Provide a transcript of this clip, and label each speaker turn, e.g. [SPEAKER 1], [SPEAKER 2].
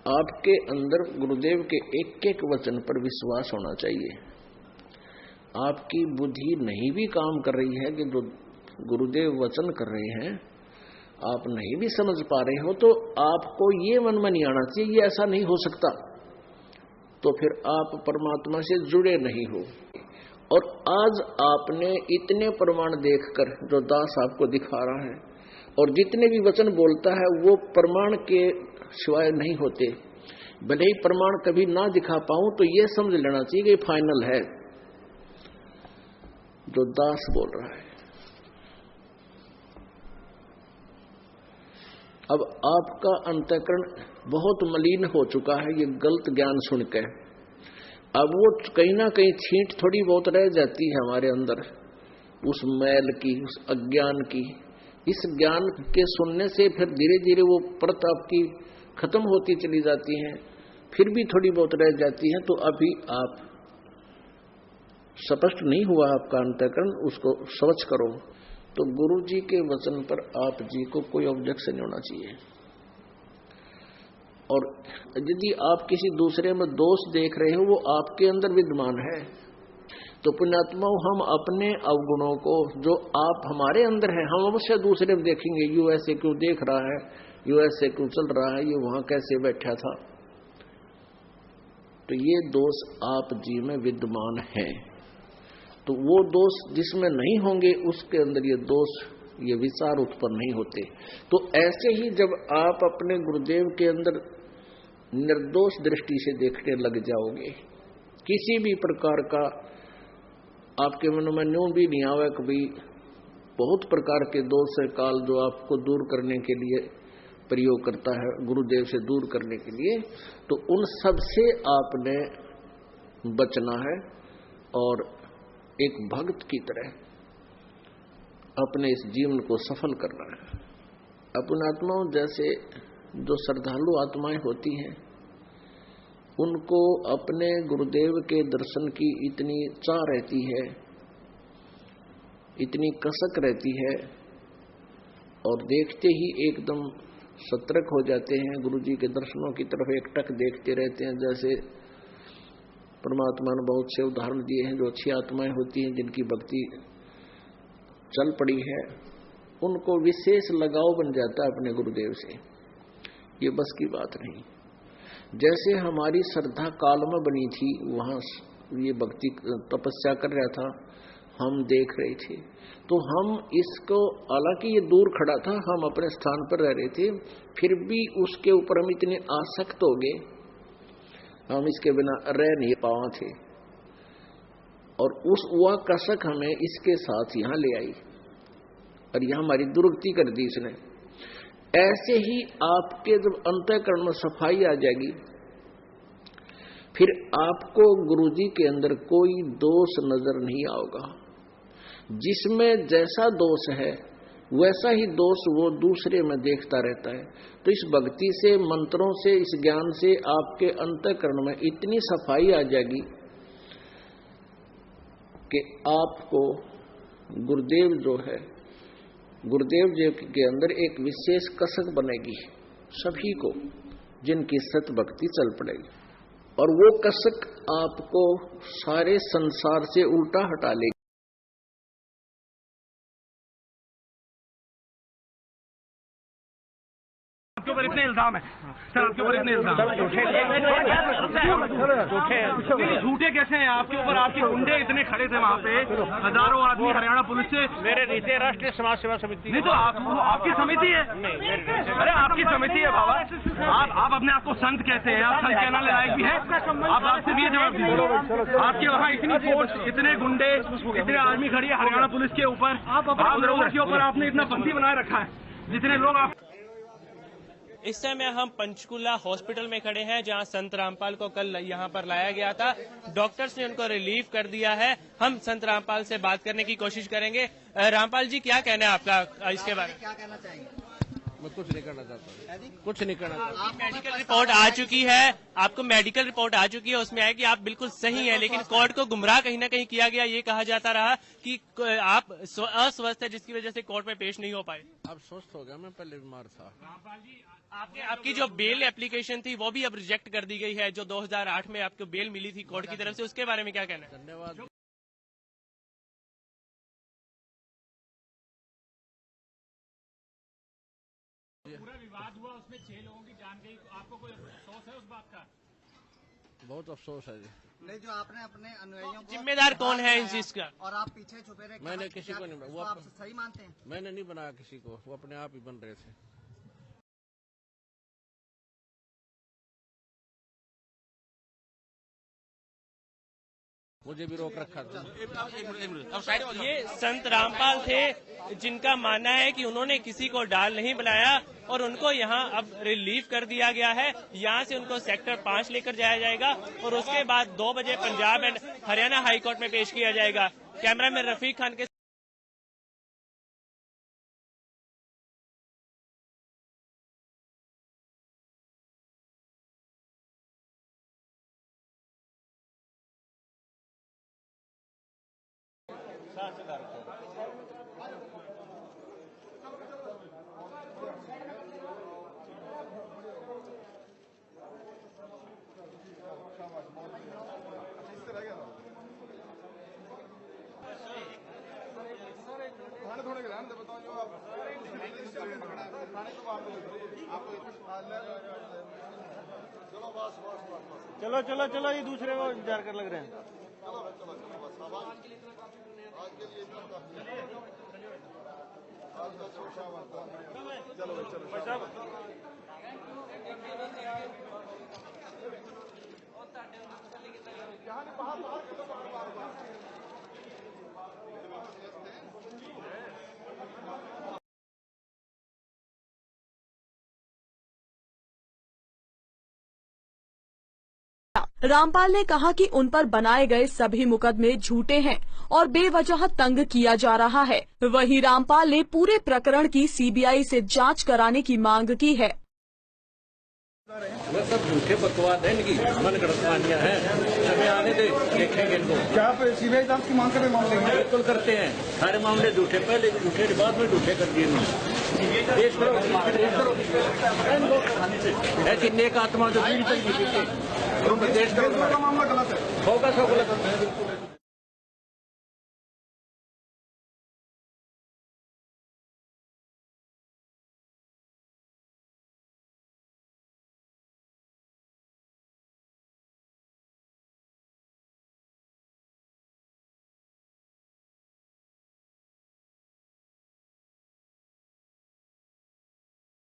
[SPEAKER 1] आपके अंदर गुरुदेव के एक एक वचन पर विश्वास होना चाहिए। आपकी बुद्धि नहीं भी काम कर रही है कि जो गुरुदेव वचन कर रहे हैं आप नहीं भी समझ पा रहे हो, तो आपको ये मन में नहीं आना चाहिए ये ऐसा नहीं हो सकता, तो फिर आप परमात्मा से जुड़े नहीं हो। और आज आपने इतने प्रमाण देखकर जो दास आपको दिखा रहा है, और जितने भी वचन बोलता है वो प्रमाण के सिवाय नहीं होते। भले ही प्रमाण कभी ना दिखा पाऊं तो ये समझ लेना चाहिए कि फाइनल है जो दास बोल रहा है। अब आपका अंतःकरण बहुत मलिन हो चुका है ये गलत ज्ञान सुनकर। अब वो कहीं ना कहीं छींट थोड़ी बहुत रह जाती है हमारे अंदर, उस मैल की, उस अज्ञान की। इस ज्ञान के सुनने से फिर धीरे धीरे वो परत आपकी खत्म होती चली जाती है, फिर भी थोड़ी बहुत रह जाती है। तो अभी आप स्पष्ट नहीं हुआ आपका अंतःकरण, उसको स्वच्छ करो। तो गुरु जी के वचन पर आप जी को कोई ऑब्जेक्शन नहीं होना चाहिए। और यदि आप किसी दूसरे में दोष देख रहे हो वो आपके अंदर विद्यमान है, तो पुण्यात्माओं हम अपने अवगुणों को जो आप हमारे अंदर है हम अवश्य दूसरे में देखेंगे। यू ऐसे क्यों देख रहा है, यू ऐसे क्यों चल रहा है, ये वहां कैसे बैठा था। तो ये दोष आप जी में विद्यमान है। तो वो दोष जिसमें नहीं होंगे उसके अंदर ये दोष, ये विचार उत्पन्न नहीं होते। तो ऐसे ही जब आप अपने गुरुदेव के अंदर निर्दोष दृष्टि से देखने लग जाओगे, किसी भी प्रकार का आपके मन में न्यून भी नहीं आवे कभी बहुत प्रकार के दोष है काल जो आपको दूर करने के लिए प्रयोग करता है, गुरुदेव से दूर करने के लिए, तो उन सब से आपने बचना है और एक भक्त की तरह अपने इस जीवन को सफल करना है। अपने आत्माओं जैसे जो श्रद्धालु आत्माएं होती हैं उनको अपने गुरुदेव के दर्शन की इतनी चाह रहती है, इतनी कसक रहती है, और देखते ही एकदम सतर्क हो जाते हैं। गुरु जी के दर्शनों की तरफ एकटक देखते रहते हैं। जैसे परमात्मा ने बहुत से उदाहरण दिए हैं, जो अच्छी आत्माएं होती हैं जिनकी भक्ति चल पड़ी है उनको विशेष लगाव बन जाता है अपने गुरुदेव से। ये बस की बात नहीं। जैसे हमारी श्रद्धा काल में बनी थी, वहां ये भक्ति तपस्या कर रहा था, हम देख रहे थे, तो हम इसको, हालांकि ये दूर खड़ा था, हम अपने स्थान पर रह रहे थे, फिर भी उसके ऊपर हम इतने आसक्त हो गए, हम इसके बिना रह नहीं पावा थे। और वह कसक हमें इसके साथ यहां ले आई और यहां हमारी दुर्गति कर दी इसने। ऐसे ही आपके जब अंतःकरण में सफाई आ जाएगी, फिर आपको गुरुजी के अंदर कोई दोष नजर नहीं आएगा। जिसमें जैसा दोष है वैसा ही दोष वो दूसरे में देखता रहता है। तो इस भक्ति से, मंत्रों से, इस ज्ञान से आपके अंतःकरण में इतनी सफाई आ जाएगी कि आपको गुरुदेव जो है, गुरुदेव जी के अंदर एक विशेष कसक बनेगी सभी को, जिनकी सत भक्ति चल पड़ेगी, और वो कसक आपको सारे संसार से उल्टा हटा लेगी।
[SPEAKER 2] आपके ऊपर इतने इल्जाम है सर, आपके ऊपर इतने इल्जाम झूठे कैसे हैं आपके ऊपर? आपके गुंडे इतने खड़े थे वहाँ पे, हजारों आदमी हरियाणा पुलिस से।
[SPEAKER 3] मेरे नीचे राष्ट्रीय समाज सेवा समिति
[SPEAKER 2] नहीं, तो आपकी समिति है। अरे आपकी समिति है बाबा, आप अपने आप को संत कहते हैं, आप संत कहने लायक भी है? आप आपसे भी जवाब दीजिए। आपके वहाँ इतनी फोर्स, इतने गुंडे, इतने आर्मी खड़ी है हरियाणा पुलिस के ऊपर, आप लोगों के ऊपर आपने इतना बंदी बनाए रखा है, जितने लोग आप।
[SPEAKER 4] इस समय हम पंचकुला हॉस्पिटल में खड़े हैं, जहां संत रामपाल को कल यहां पर लाया गया था। डॉक्टर्स ने उनको रिलीव कर दिया है। हम संत रामपाल से बात करने की कोशिश करेंगे। रामपाल जी, क्या कहना है आपका इसके बारे में?
[SPEAKER 3] क्या कहना चाहेंगे? मैं कुछ नहीं करना चाहता, कुछ नहीं करना चाहता।
[SPEAKER 4] मेडिकल रिपोर्ट आ चुकी है, आपको मेडिकल रिपोर्ट आ चुकी है, उसमें है कि आप बिल्कुल सही है, लेकिन कोर्ट को गुमराह कहीं ना कहीं किया गया। ये कहा जाता रहा कि आप अस्वस्थ है, जिसकी वजह से कोर्ट में पेश नहीं हो पाए।
[SPEAKER 3] अब स्वस्थ हो गया, मैं पहले बीमार था।
[SPEAKER 2] रामपाल जी,
[SPEAKER 4] आपकी जो बेल एप्लीकेशन थी वो भी अब रिजेक्ट कर दी गई है, जो 2008 में आपको बेल मिली थी कोर्ट की तरफ से, उसके बारे में क्या कहना है?
[SPEAKER 3] धन्यवाद।
[SPEAKER 5] पूरा विवाद हुआ, उसमें 6 लोगों की जान गई, आपको कोई अफसोस है उस बात का?
[SPEAKER 3] बहुत अफसोस है जी।
[SPEAKER 6] नहीं, जो आपने अपने अनुयायियों को
[SPEAKER 4] जिम्मेदार कौन है इस चीज का?
[SPEAKER 6] और आप पीछे छुपे रहे,
[SPEAKER 3] मैंने किसी को नहीं, वो
[SPEAKER 6] आप सही मानते हैं?
[SPEAKER 3] मैंने नहीं बनाया किसी को, वो अपने आप ही बन रहे थे। मुझे भी रोक रखा था।
[SPEAKER 4] ये संत रामपाल थे जिनका मानना है कि उन्होंने किसी को डाल नहीं बनाया और उनको यहाँ अब रिलीव कर दिया गया है। यहाँ से उनको सेक्टर 5 लेकर जाया जाएगा और उसके बाद 2 बजे Punjab and Haryana high court में पेश किया जाएगा। कैमरामैन रफीक खान के
[SPEAKER 7] चलो चलो चलो, ये दूसरे को इंतजार कर लग रहे हैं।
[SPEAKER 8] रामपाल ने कहा कि उन पर बनाए गए सभी मुकदमे झूठे हैं और बेवजह तंग किया जा रहा है। वहीं रामपाल ने पूरे प्रकरण की सीबीआई से जांच कराने की मांग की है।
[SPEAKER 3] वो सब झूठे बकवाद है, इनकी मनगढ़ंत कहानियां हैं। हमें आने दे, देखेंगे इनको। क्या आप सीबीआई जांच की मांग करते मामले? बिल्कुल करते हैं, सारे मामले झूठे, पहले झूठे बाद में झूठे कर दिए इन्होंने। देश करो, ऐसी नेक आत्मा जो पीड़ित है, देश करो, मामला गलत है, होगा सब गलत है।